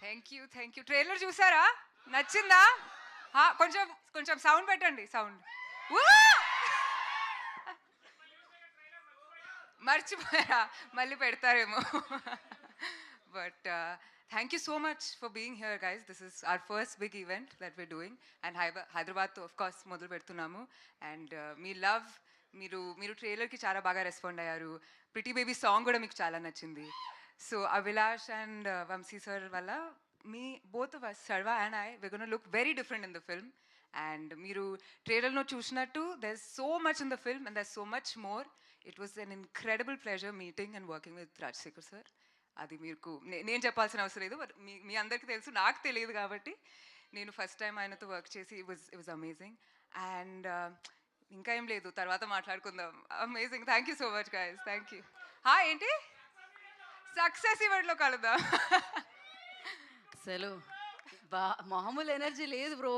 Thank you trailer చూసారా? నచ్చిందా? కొంచెం కొంచెం సౌండ్ పెట్టండి, సౌండ్. మర్చిపోయారా? మళ్ళీ పెడతారేమో. But thank you so much for being here guys. This is our first big event that we're doing and హైదరాబాద్తో ఆఫ్ కోర్స్ మొదలు పెడుతున్నాము. అండ్ మీ లవ్, మీరు ట్రైలర్కి చాలా బాగా రెస్పాండ్ అయ్యారు. ప్రిటీ బేబీ సాంగ్ కూడా మీకు చాలా నచ్చింది. So Abhilash and Vamshi sir వల్ల మీ both of us, Sarva and I, we're going to look very different in the film. And మీరు ట్రైలర్లో చూసినట్టు there's so much in the film and there's so much more. It was an incredible pleasure meeting and working with Rajsekhar sir. అది మీకు నేను చెప్పాల్సిన అవసరం లేదు, but మీ అందరికీ తెలుసు, నాకు తెలియదు కాబట్టి. నేను ఫస్ట్ టైం ఆయనతో వర్క్ చేసి ఇట్ వాజ్ అమేజింగ్. అండ్ ఇంకా ఏం లేదు, తర్వాత మాట్లాడుకుందాం. Amazing. Thank you so much guys. Thank you. ఏంటి సక్సెస్ ఈవెంట్లో కలుద్దాం. అసలు మామూలు ఎనర్జీ లేదు బ్రో.